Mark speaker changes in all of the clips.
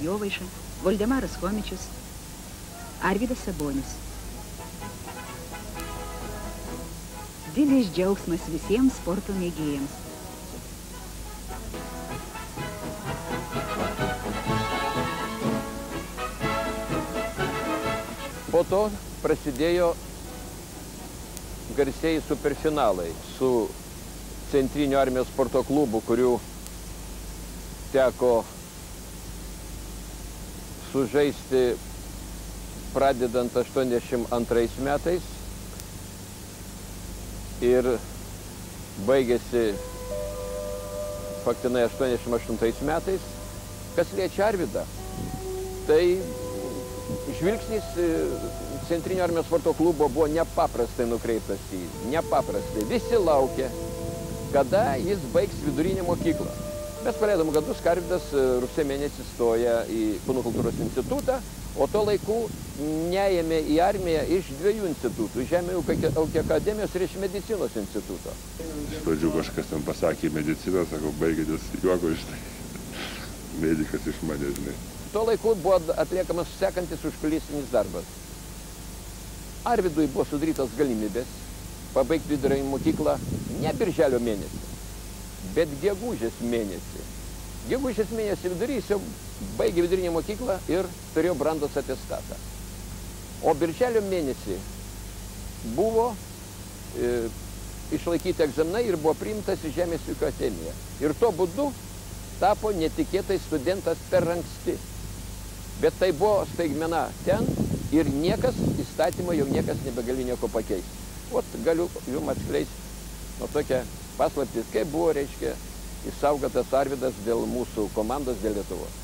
Speaker 1: Jovaiša, Voldemaras Chomičius, Arvydas Sabonis. Didelis džiaugsmas visiems sporto mėgėjams.
Speaker 2: Po to prasidėjo garsieji superfinalai su Centrinio armijos sporto klubu, kurių teko sužaisti pradedant 82 metais ir baigėsi faktinai 88 metais. Kas liečia Arvydą, tai žvilgsnis Centrinio armijos sporto klubo buvo nepaprastai nukreiptas į jį. Nepaprastai. Visi laukė, kada jis baigs vidurinę mokyklą. Mes paleidom gadus, Arvydas rugsėjo mėnesį stoja į Kūno kultūros institutą, o to laiku neėmė į armiją iš 2 institutų, Žemės ūkio akademijos ir iš medicinos instituto.
Speaker 3: Iš pradžių kažkas ten pasakė mediciną, sakau, baigėtis juoko iš tai. Medikas iš mane, žinai.
Speaker 2: Tuo laiku buvo atliekamas sekantis užkulisinis darbas. Arvydui buvo sudarytos galimybės pabaigti vidurinę mokyklą ne birželio mėnesį, bet gegužės mėnesį. Gegužės mėnesį vidury jis jau baigė vidurinę mokyklą ir turėjo brandos atestatą. O birželio mėnesį buvo išlaikyti egzaminai ir buvo priimtas į Žemės ūkio akademiją. Ir tuo būdu tapo netikėtai studentas per anksti. Bet tai buvo staigmena ten ir niekas, įstatymo jau niekas nebegali nieko pakeisti. Ot, galiu jums atskleisti tokią paslaptis, kaip buvo, reiškia, išsaugotas Arvydas dėl mūsų komandos, dėl Lietuvos.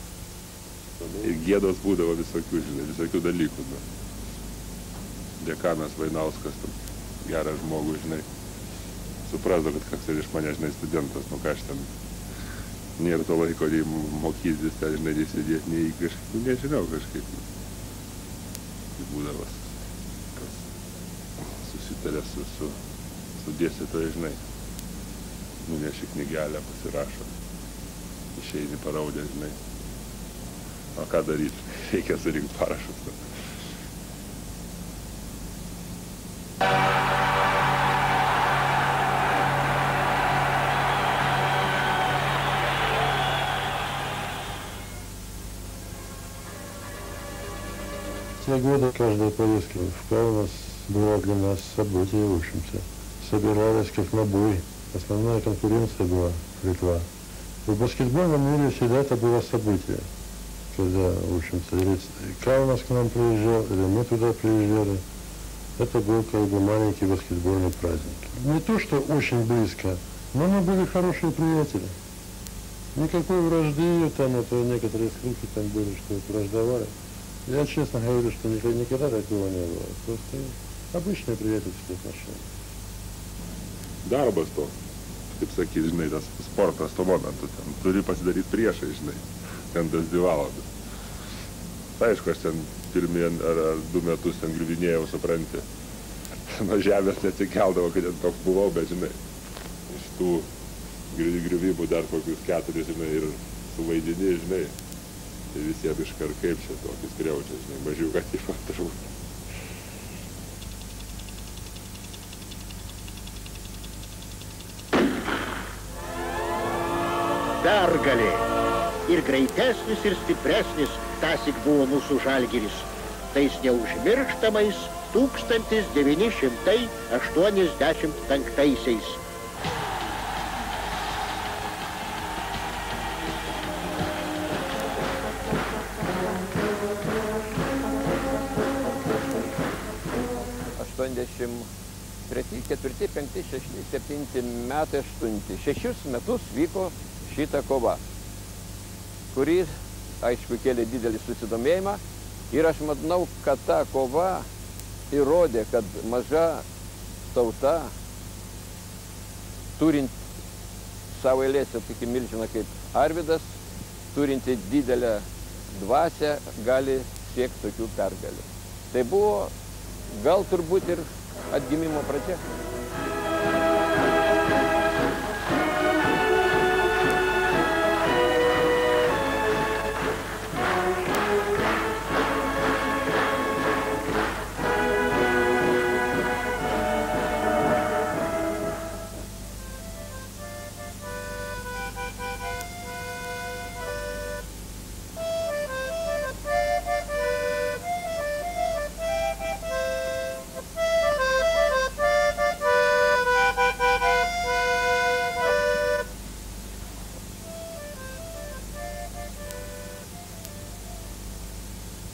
Speaker 3: Ir gėdos būdavo visokių, žinai, visokių dalykų. Dekanas Vainauskas, geras žmogus, žinai, suprasdavo, kad koks ir iš mane, žinai, studentas, nu ką aš ten, nėra to laiko, nei mokytis, ten, žinai, įsidėti, nei kažkaip, nežinau, kažkaip. Tai būdavo, kas susitarė su dėstytojai, žinai, nuneši knygelę, pasirašo, išeini paraudę, žinai. O ką daryti? Reikia surinkti parašus.
Speaker 4: Все годы каждой поездки в Каунас было для нас событие, в общем-то. Собирались как на бой. Основная конкуренция была Литва. В баскетбольном мире всегда это было событие. Когда, в общем-то, или Каунас к нам приезжал, или мы туда приезжали. Это был как бы маленький баскетбольный праздник. Не то, что очень близко, но мы были хорошие приятели. Никакой вражды, там, это некоторые скрипки там были, что враждовали. Я честно говорю, что никогда такого не было. Просто обычные приятельские отношения.
Speaker 3: Darbas to, kaip sakyti, žinai, tas sportas tuo momentu, ten turi pasidaryti priešai, žinai, ten tas 2 valandas. Tai aišku, aš ten pirmie ar 2 metus ten griuvinėjau, supranti, nuo žemės neatsikeldavo, kad ten toks buvau, bet, žinai, iš tų griuvimų dar kokius 4, žinai, ir suvaidini, žinai, tai visiems iškart kaip čia tokį skriaučia, žinai, mažiuką tipo turbūt.
Speaker 5: Pergalė. Ir greitesnis, ir stipresnis tąsyk buvo mūsų Žalgiris. Tais neužmirštamais 1985-aisiais.
Speaker 2: Treti, 4, 5, 6, 7 metai, 8. 6 metus vyko šitą kovą, kuri, aišku, kėlė didelį susidomėjimą. Ir aš manau, kad ta kova įrodė, kad maža tauta, turint savo eilėse tokį milžiną kaip Arvydas, turinti didelę dvasią, gali siekti tokių pergalių. Tai buvo gal turbūt ir atgimimo pradžia.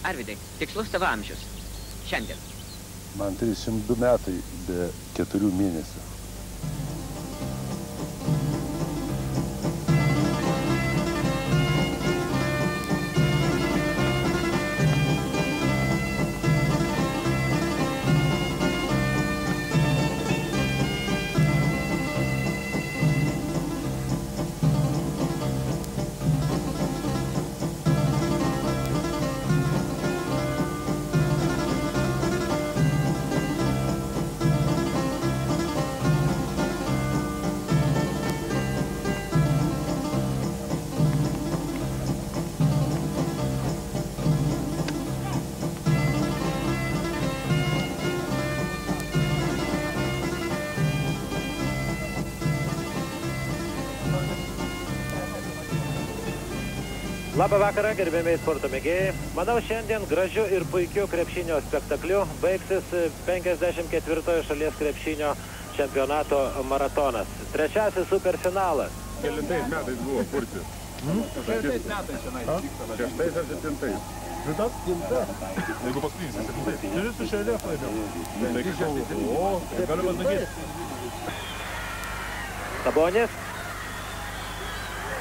Speaker 6: Arvidai, tikslus tavo amžius. Šiandien.
Speaker 3: Man 32 metai be 4 mėnesių.
Speaker 7: Labą vakarą, gerbėmiai sporto mėgėjai. Manau, šiandien gražiu ir puikiu krepšinio spektakliu baigsis 54-ojo šalies krepšinio čempionato maratonas. Trečiasis superfinalas.
Speaker 3: Kelintais metais buvo kurti.
Speaker 2: Kelintais metais šiandien vyksta.
Speaker 3: 6 ar 7.
Speaker 8: Žinot, jeigu paskutinis 7. Čia visų šėlės laimėjau. O, galima sakyti.
Speaker 7: Sabonis.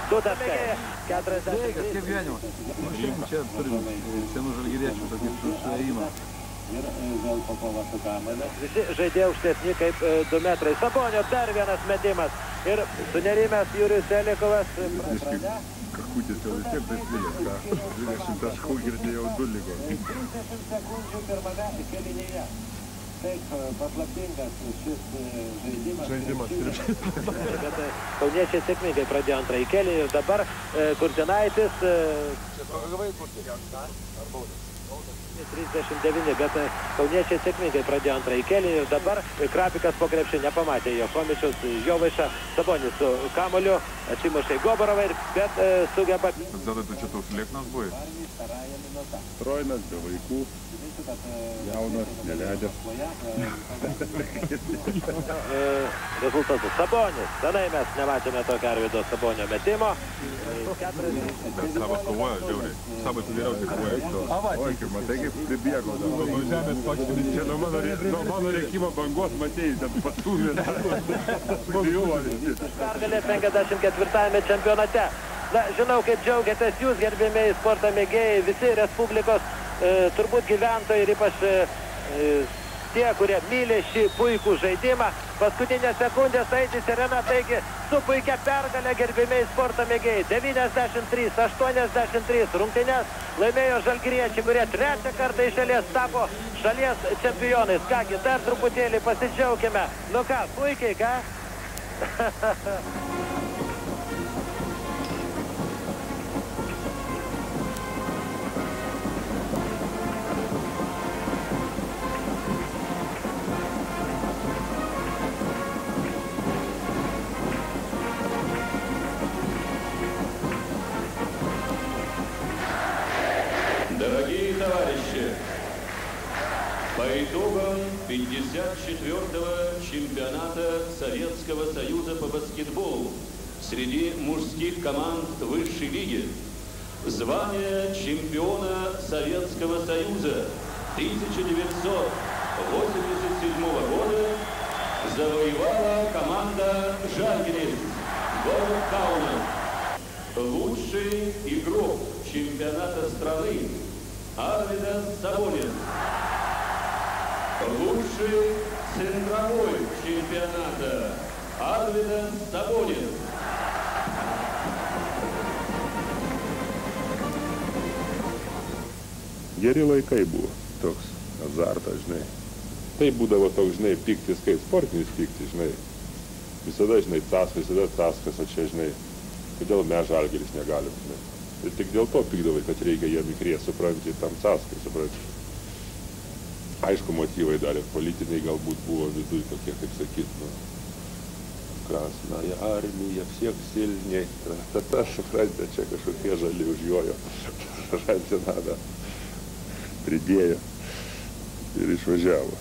Speaker 7: 2 taškai. 40.
Speaker 2: Kaip gyvenimas. Čia turim senų žalgiriečių tokį suėjimą.
Speaker 7: Visi žaidėjai aukštesni kaip 2 metrai. Sabonio dar vienas metimas. Ir sunerimęs Jurijus Selikovas.
Speaker 3: Kakutis jau vis tiek prislygęs, ką 20 taškų girdėjau 2 liko.
Speaker 7: 30 sekundžių pirmame kėlinyje. Taip, paslaptingas šis žaidimas. Bet kauniečiai sėkmingai pradėjo antrąjį kėlinį ir dabar Kurtinaitis.
Speaker 2: Čia pagavai kurti? Ar baudas?
Speaker 7: 39, bet kauniečiai sėkmingai pradėjo antrąjį kėlinį ir dabar Krapikas po krepšį nepamatė jo. Chomičius, Jovaiša, Sabonis su kamoliu, atsimušė į Goborovą, bet sugeba.
Speaker 3: Tada tu čia toks lieknas buvai? Trojnas, be vaikų, jaunas, neledęs.
Speaker 7: Rezultatus. Sabonis. Senai mes nematėme tokio Arvydo Sabonio metimo.
Speaker 3: Bet Sabas kovoja žiauriai. Sabas geriausiai kovoja. Oi, kaip matai, kaip pribėgo. Čia nuo mano rėkimo bangos matėjai, ten pastumė.
Speaker 7: Pergalė 54-ame čempionate. Na, žinau, kaip džiaugiatės jūs, gerbėmiai sporto mėgėjai, visi Respublikos turbūt gyventojai ir ypač tie, kurie myli šį puikų žaidimą. Paskutinės sekundės aidi sirena, taigi su puikia pergalė, gerbėmiai sporto mėgėjai. 93-83 rungtynes laimėjo žalgiriečiai, kurie trečią kartą iš eilės tapo šalies čempionais. Kągi, dar truputėlį pasidžiaukime. Nu ką, puikiai, ką?
Speaker 9: Дорогие товарищи, по итогам 54-го чемпионата Советского Союза по баскетболу среди мужских команд высшей лиги звание чемпиона Советского Союза 1987 года завоевала команда «Жальгирис» город Кауна. Лучший игрок чемпионата страны Арвидас Сабонин. Лучший центровой чемпионата Арвидас Сабонин.
Speaker 3: Geri laikai buvo toks azartas, žinai. Tai būdavo toks, žinai, piktis, kaip sportinis piktis, žinai. Visada, žinai, taskas, o čia, žinai, kodėl mes Žalgiris negalim, žinai. Ir tik dėl to pykdavai, kad reikia jiem įkrės, supranti, tam taskai, supranti. Aišku, motyvai dar ir politiniai galbūt buvo viduj tokie, kaip sakyt, nu, Krasnaya armija, всех сильней, ta, supranti, čia kažkokie žali užjojo, supranti, nada. Pridėjo ir išvažiavo.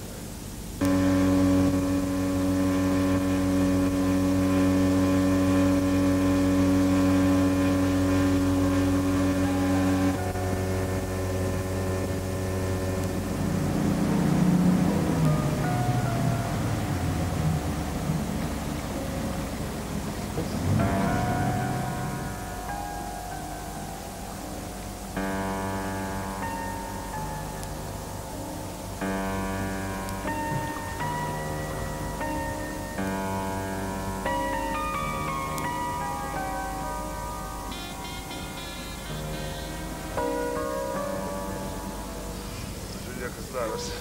Speaker 8: kas darosi.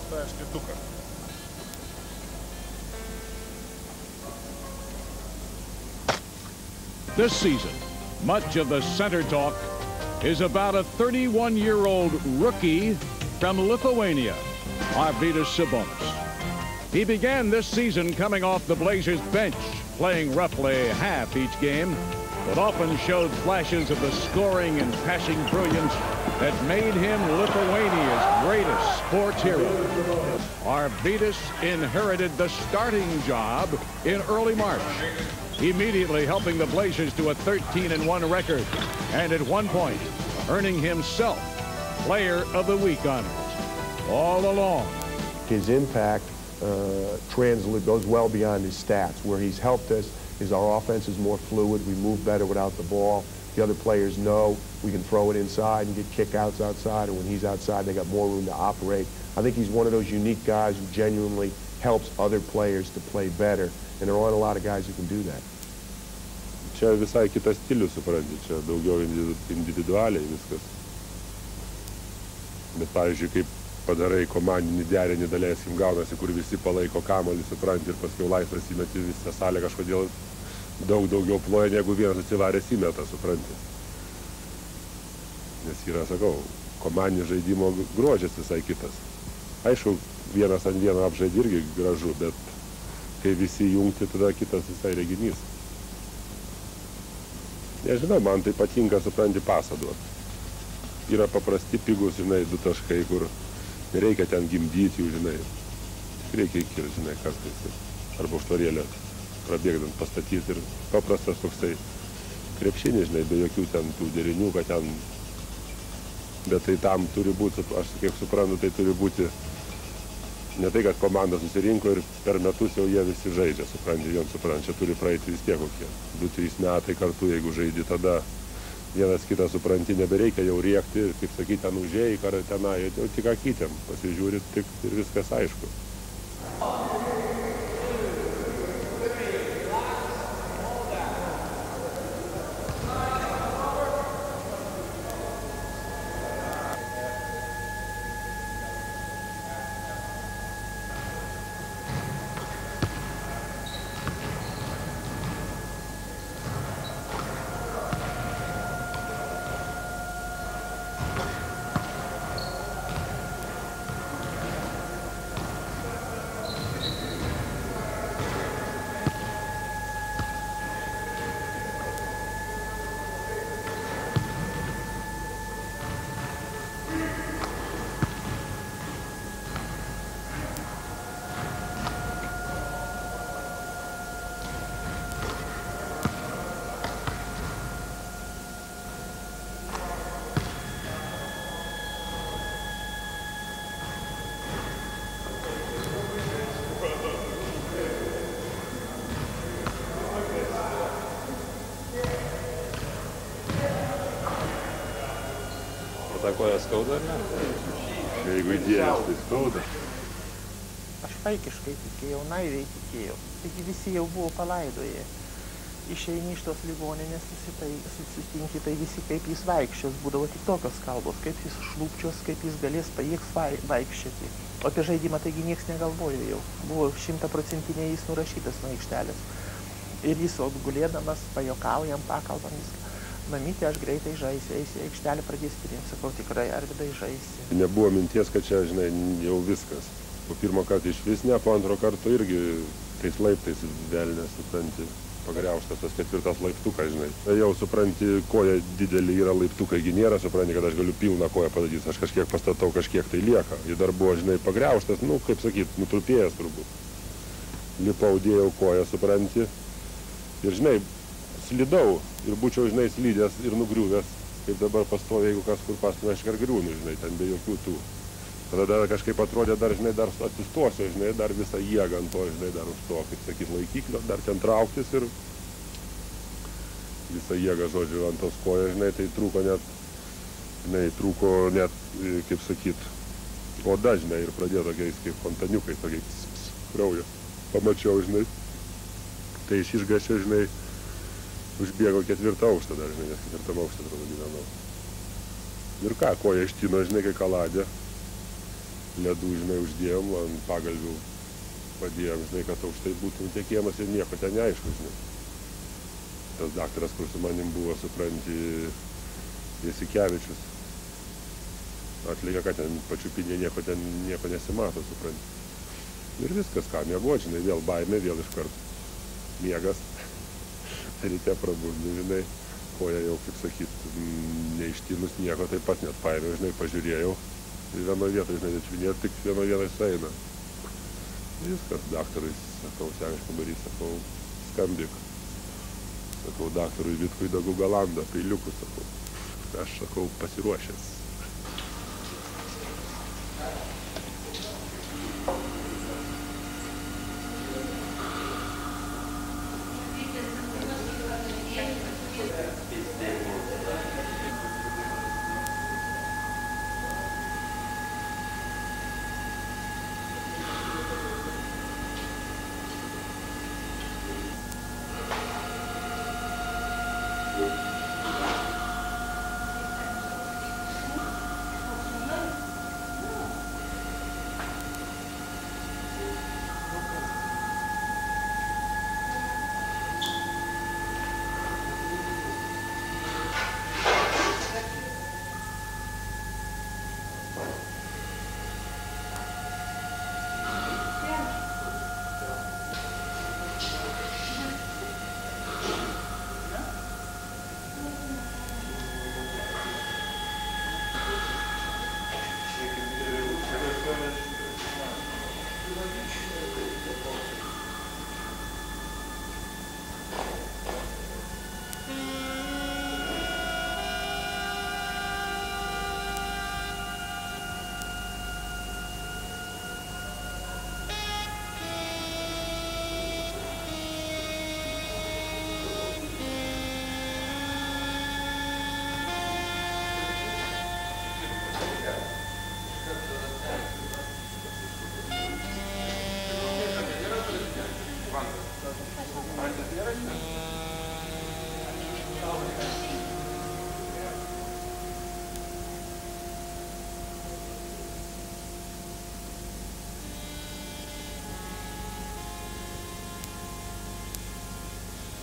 Speaker 8: Ставишь летука.
Speaker 10: This season, much of the center talk is about a 31-year-old rookie from Lithuania, Arvydas Sabonis. He began this season coming off the Blazers bench, playing roughly half each game, but often showed flashes of the scoring and passing brilliance that made him Lithuania's greatest sports hero. Arvydas inherited the starting job in early March, immediately helping the Blazers to a 13-1 record, and at one point earning himself Player of the Week honors. All along,
Speaker 11: his impact goes well beyond his stats. Where he's helped us is our offense is more fluid. We move better without the ball. The other players know we can throw it inside and get kickouts outside, and when he's outside, they got more room to operate. I think he's one of those unique guys who genuinely helps other players to play better, and there aren't a lot of guys who can do that.
Speaker 3: Čia visai kitas stilius, supranti, čia daugiau individualiai viskas. Bet, pavyzdžiui, kaip padarai komandinį derinį, daleiskim, gaunasi, kur visi palaiko kamuolį, supranti, ir paskui laisvas įmeti, visą salę kažkodėl daug daugiau ploja, negu vienas atsivaręs įmeta, supranti. Nes yra, sakau, komandinį žaidimo grožis visai kitas. Aišku, vienas ant vieno apžaidį irgi gražu, bet kai visi jungti, tada kitas visai reginys. Nežinau, man tai patinka, supranti, pasą duoti. Yra paprasti pigus, žinai, 2 taškai, kur nereikia ten gimdyti jų, žinai. Tik reikia įkirti, žinai, kartais. Arba užtvarėlę prabėgdant pastatyti ir paprastas toksai krepšinį, žinai, be jokių ten tų derinių, kad ten... Bet tai tam turi būti, aš kiek suprantu, tai turi būti ne tai, kad komanda susirinko ir per metus jau jie visi žaidžia, supranti, čia turi praeiti vis tiek kokie 2-3 metai kartu, jeigu žaidi, tada vienas kitą supranti, nebereikia jau riekti, kaip sakyti, ten užėjai, ar tenai, jau tik akytėm, pasižiūri tik ir viskas aišku. Koja skauda, ar ne? Jeigu įdėjęs, tai skauda.
Speaker 12: Aš vaikiškai tikėjau, naiviai tikėjau. Taigi visi jau buvo palaidoję. Išeini iš tos ligoninės, susitinki, tai visi kaip jis vaikščios. Būdavo tik tokios kalbos, kaip jis šlūpčios, kaip jis galės pajėgs vaikščioti. O apie žaidimą taigi nieks negalvojo jau. Buvo 100% jis nurašytas nuo aikštelės. Ir jis gulėdamas, pajuokaujam, pakalbam viską. Mamytė, aš greitai žaisiu, eisiu į aikštelę, pradės trinti. Sakau, tikrai, Arvydai, žaisi.
Speaker 3: Nebuvo minties, kad čia, žinai, jau viskas. Po pirmo karto iš vis ne, po antro karto irgi tais laiptais velnės, supranti, pagriaužtas tas 4 laiptukas, žinai. Jau supranti, koja didelį yra laiptukai, nėra, supranti, kad aš galiu pilną koją padaryti, aš kažkiek pastatau, kažkiek tai lieka. Ir dar buvo, žinai, pagriaužtas, nu, kaip sakyt, nutrupėjęs turbūt. Lipau, dėjau koją, supranti. Ir, žinai, slidau ir būčiau, žinai, slydęs ir nugriuvęs, kaip dabar pastoviai, jeigu kas kur pastumė, aš ir griūnu, žinai, ten be jokių tų. Tada dar kažkaip atrodė, dar, žinai, dar atsistosiu, žinai, dar visą jėgą ant to, žinai, dar už to, kaip sakyt, laikiklio, dar ten trauktis ir visą jėgą, žodžiu, ant tos kojas, žinai, tai trūko net, kaip sakyt, oda, žinai, ir pradėjo tokiais kaip fontaniukais, tokiais kraujo. Pamačiau, žinai, tai iš išgaščio, žinai, užbėgo 4 aukštą dar, žinai, nes 4 aukštą atrodo gyvenau. Ir ką, koja ištino, žinai, kai kaladė. Ledų, žinai, uždėjom, ant pagalvių padėjom, žinai, kad aukštai būtų nutekėjimas ir nieko ten neaišku, žinai. Tas daktaras, kur su manim buvo, supranti, Jasikevičius, atlikė, kad ten pačiupinė nieko nesimato, supranti. Ir viskas, ką, miegot, žinai, vėl baimė, vėl iš karto. Miegas, ryte prabundi, žinai, koja jau, kaip sakyt, neištinus nieko, taip pat net paėmiau, žinai, pažiūrėjau. Ir vienoje vietoje, žinai, nečvinė, tik vienoje vietoje sueina. Viskas, daktarai, sakau, senš kambarys, sakau, skambik. Sakau, daktarui Vitkui Dagu Galandą, peiliukus, sakau. Aš, sakau, pasiruošęs.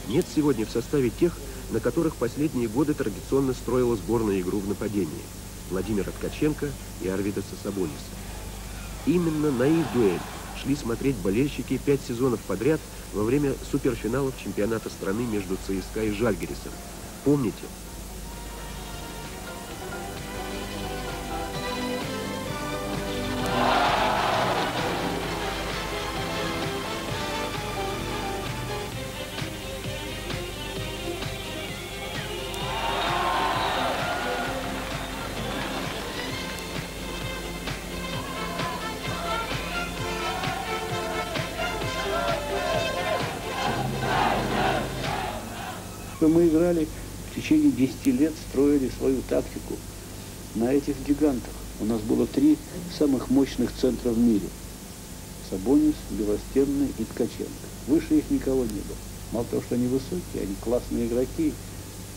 Speaker 13: Нет сегодня в составе тех, на которых последние годы традиционно строила сборная игру в нападении – Владимира Ткаченко и Арвидаса Сабониса. Именно на их дуэль шли смотреть болельщики 5 сезонов подряд во время суперфиналов чемпионата страны между ЦСКА и Жальгирисом. Помните?
Speaker 14: Мы играли в течение 10 лет, строили свою тактику на этих гигантах. У нас было 3 самых мощных центра в мире. Сабонис, Белостенный и Ткаченко. Выше их никого не было. Мало того, что они высокие, они классные игроки,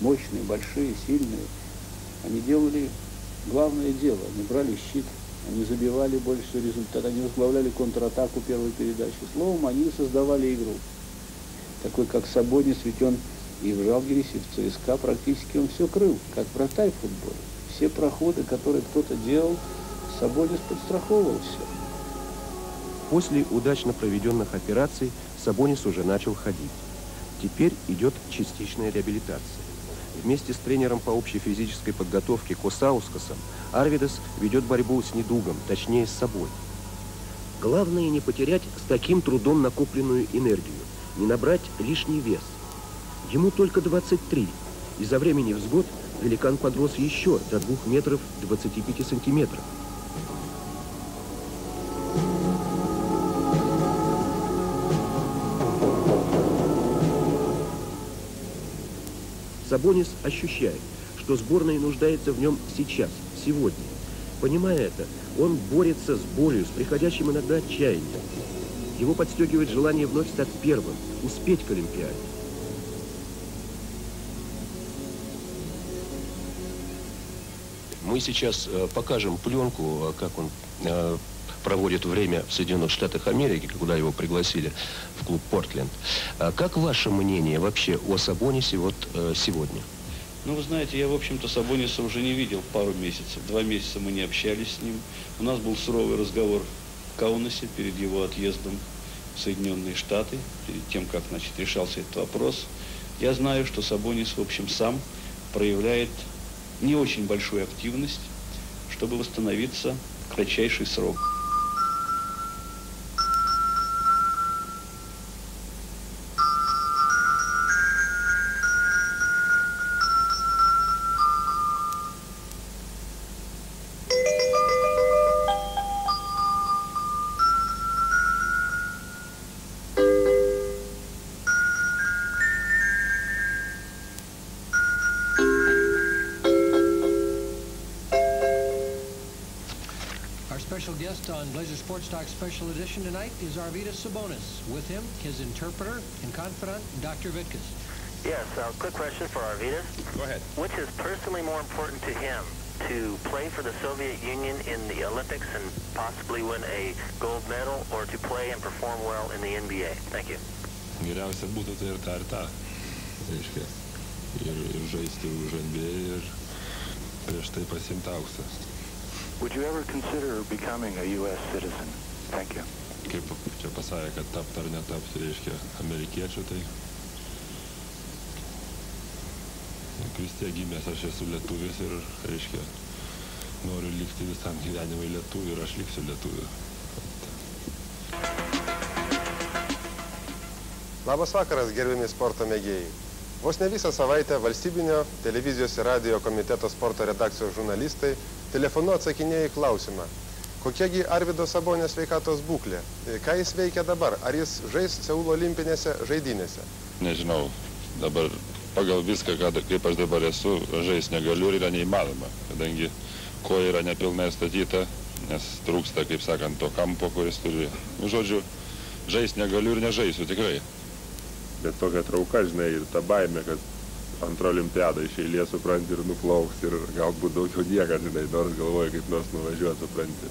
Speaker 14: мощные, большие, сильные. Они делали главное дело. Они брали щит, они забивали больше результат, они возглавляли контратаку первой передачи. Словом, они создавали игру. Такой, как Сабонис, ведь он и в Жальгирисе, и в ЦСКА практически он все крыл, как вратарь в футболе. Все проходы, которые кто-то делал, Сабонис подстраховывал все.
Speaker 13: После удачно проведенных операций Сабонис уже начал ходить. Теперь идет частичная реабилитация. Вместе с тренером по общей физической подготовке Косаускасом Арвидас ведет борьбу с недугом, точнее с собой. Главное не потерять с таким трудом накопленную энергию, не набрать лишний вес. Ему только 23, и за время невзгод великан подрос еще до 2 метров 25 сантиметров. Сабонис ощущает, что сборная нуждается в нем сейчас, сегодня. Понимая это, он борется с болью, с приходящим иногда отчаянием. Его подстегивает желание вновь стать первым, успеть к Олимпиаде. Мы сейчас покажем пленку, как он проводит время в Соединенных Штатах Америки, куда его пригласили в клуб «Портленд». Как ваше мнение вообще о Сабонисе вот сегодня?
Speaker 15: Ну, вы знаете, я, в общем-то, Сабониса уже не видел пару месяцев. 2 месяца мы не общались с ним. У нас был суровый разговор в Каунасе перед его отъездом в Соединенные Штаты, перед тем, как, значит, решался этот вопрос. Я знаю, что Сабонис, в общем, сам проявляет не очень большую активность, чтобы восстановиться в кратчайший срок.
Speaker 16: Special guest on Blazer Sports Talk Special Edition tonight is Arvydas Sabonis. With him, his interpreter and confidant, Dr. Vitkus.
Speaker 17: Yes, quick question for Arvydas.
Speaker 2: Go ahead.
Speaker 17: Which is personally more important to him, to play for the Soviet Union in the Olympics and possibly win a gold medal, or to play and perform well in the NBA? Thank you.
Speaker 3: Geriausia būtų tai ir ta, reiškia, ir žaisti už NBA, ir prieš tai pasiimti auksą.
Speaker 18: Would you ever consider becoming a U.S. citizen? Thank you.
Speaker 3: Kaip čia pasakė, kad tapti ar netapti, reiškia, amerikiečių, tai vis tiek gimęs aš esu lietuvis ir, reiškia, noriu likti visam gyvenimui lietuviu ir aš liksiu lietuviu.
Speaker 19: Labas vakaras, gerbiami sporto mėgėjai. Vos ne visą savaitę valstybinio televizijos ir radio komiteto sporto redakcijos žurnalistai telefonu atsakinėjo į klausimą, kokiagi Arvydo Sabonio sveikatos būklė, ką jis veikia dabar, ar jis žais Seulo olimpinėse žaidynėse.
Speaker 3: Nežinau, dabar pagal viską, kaip aš dabar esu, žais negaliu ir yra neįmanoma, kadangi koja yra nepilnai statyta, nes trūksta, kaip sakant, to kampo, kuris turi. Žodžiu, žais negaliu ir nežaisiu tikrai.
Speaker 11: Bet tokia trauka, žinai, ir ta baimė, kad antrą olimpiadą iš eilės supranti ir nuplauks ir galbūt daugiau niekad, žinai, nors galvoju kaip nors nuvažiuoti, supranti.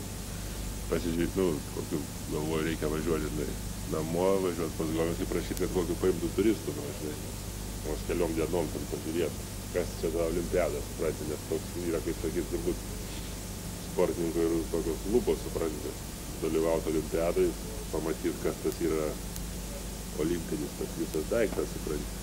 Speaker 11: Pasižiūrėti, kokiu galvoju reikia važiuoti, žinai, namo, važiuoti pas galvės įprašyti, kad kokiu paimtų turistų, žinai, nors keliom dienom ten pažiūrėti, kas čia ta olimpiada, supranti, nes toks yra, kaip sakyti, turbūt sportininkų ir tokios lubos, supranti, dalyvauti olimpiadai, pamatyti, kas tas yra olimpinis tas visas daiktas, supranti.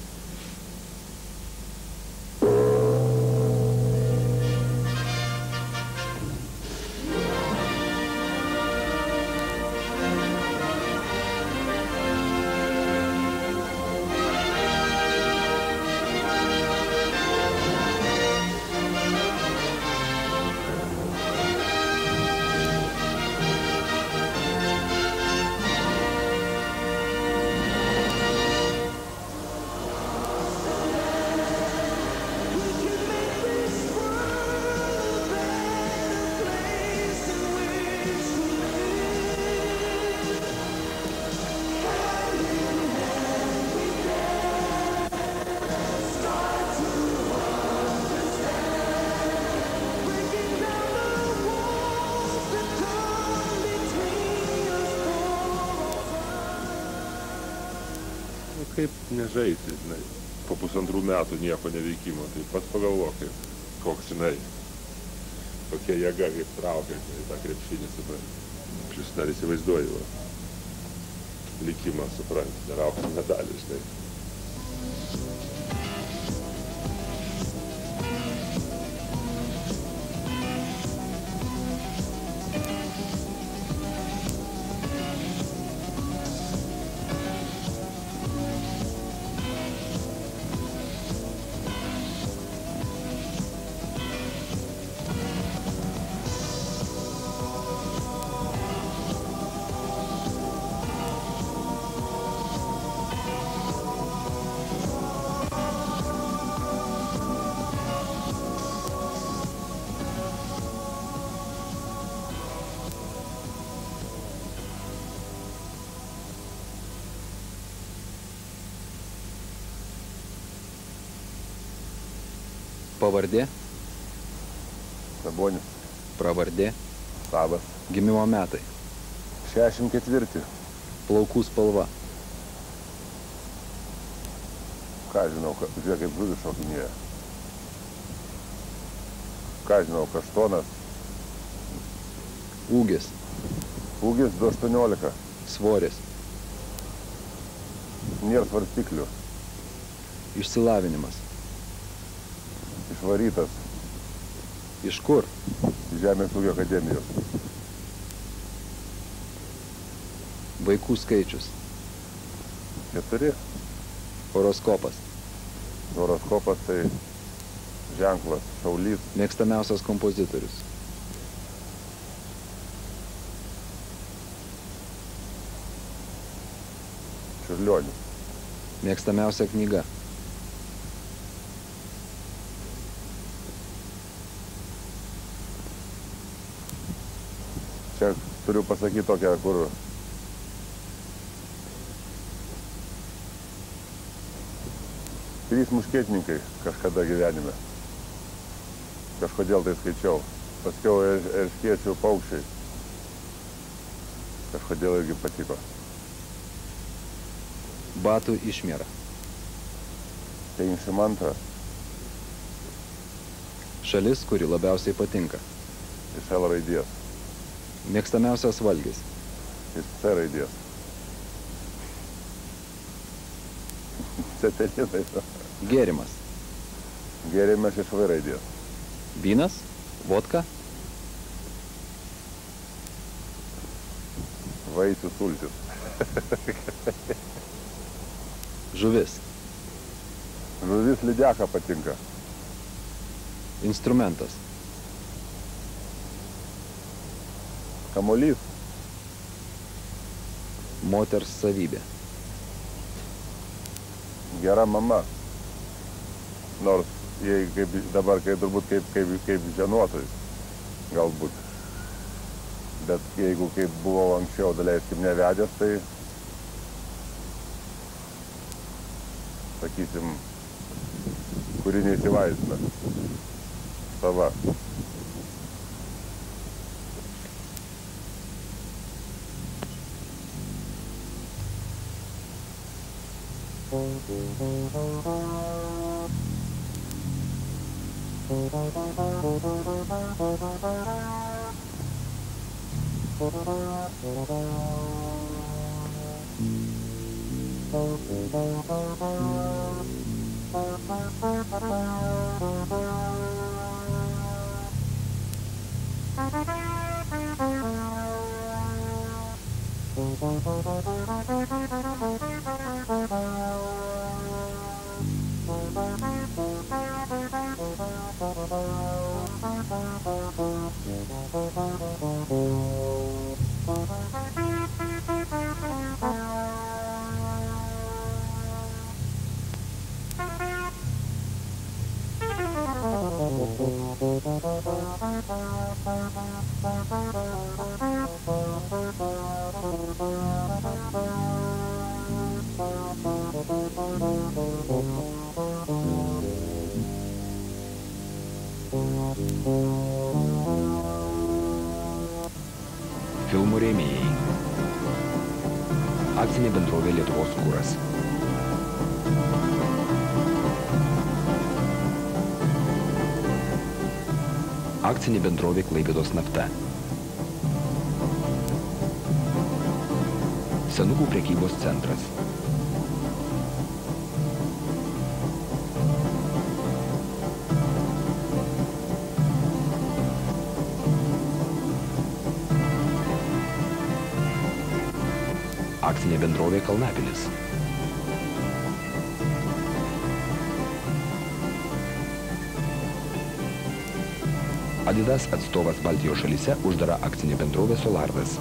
Speaker 11: Kaip nežaisti, žinai, po 1,5 metų nieko neveikimo, tai pats pagalvok, koks, žinai, tokia jėga, kaip traukia, žinai, tą krepšinį, supranti. Plius dar įsivaizduoju,
Speaker 3: likimą, supranti, ir aukso medalį, žinai.
Speaker 20: Pavardė?
Speaker 3: Sabonis.
Speaker 20: Pravardė?
Speaker 3: Sabas.
Speaker 20: Gimimo metai?
Speaker 3: 64.
Speaker 20: Plaukų spalva?
Speaker 3: Ką žinau, žiūrėk, kaip žuvis šokinėja. Ką žinau, kaštonas.
Speaker 20: Ūgis?
Speaker 3: Ūgis 2,18.
Speaker 20: Svoris?
Speaker 3: Nėra svarstyklių.
Speaker 20: Išsilavinimas?
Speaker 3: Išvarytas.
Speaker 20: Iš kur?
Speaker 3: Žemės ūkio akademijos.
Speaker 20: Vaikų skaičius?
Speaker 3: 4.
Speaker 20: Horoskopas?
Speaker 3: Horoskopas tai ženklas, šaulys.
Speaker 20: Mėgstamiausias kompozitorius?
Speaker 3: Čiurlionis.
Speaker 20: Mėgstamiausia knyga?
Speaker 3: Čia turiu pasakyti tokią, kur Trys muškietininkai kažkada gyvenime. Kažkodėl tai skaičiau. Paskiau erškėčių paukščiai. Kažkodėl irgi patiko.
Speaker 20: Batų išmėra?
Speaker 3: 52.
Speaker 20: Šalis, kuri labiausiai patinka?
Speaker 3: Iš L raidės.
Speaker 20: Mėgstamiausias valgis?
Speaker 3: Iš C raidės. Cepelinai.
Speaker 20: Gėrimas?
Speaker 3: Gėrimas iš V raidės.
Speaker 20: Vynas? Vodka?
Speaker 3: Vaisių sultis.
Speaker 20: Žuvis?
Speaker 3: Žuvis lydeka patinka.
Speaker 20: Instrumentas?
Speaker 3: Kamuolys.
Speaker 20: Moters savybė?
Speaker 3: Gera mama. Nors jei kaip dabar turbūt kaip žienuotojus, galbūt. Bet jeigu kaip buvau anksčiau, daleiskim, nevedęs, tai, sakysim, kuri neįsivaizina. Sava.
Speaker 21: Filmų rėmėjai. Akcinė bendrovė Lietuvos kuras. Akcinė bendrovė Klaipėdos nafta. Senukų prekybos centras. Akcinė bendrovė Kalnapilis. Adidas atstovas Baltijos šalyse uždara akcinė bendrovė Solardas.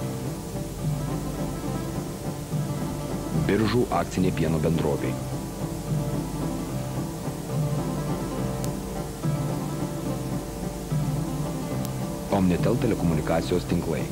Speaker 21: Biržų akcinė pieno bendrovė. Omnitel telekomunikacijos tinklai.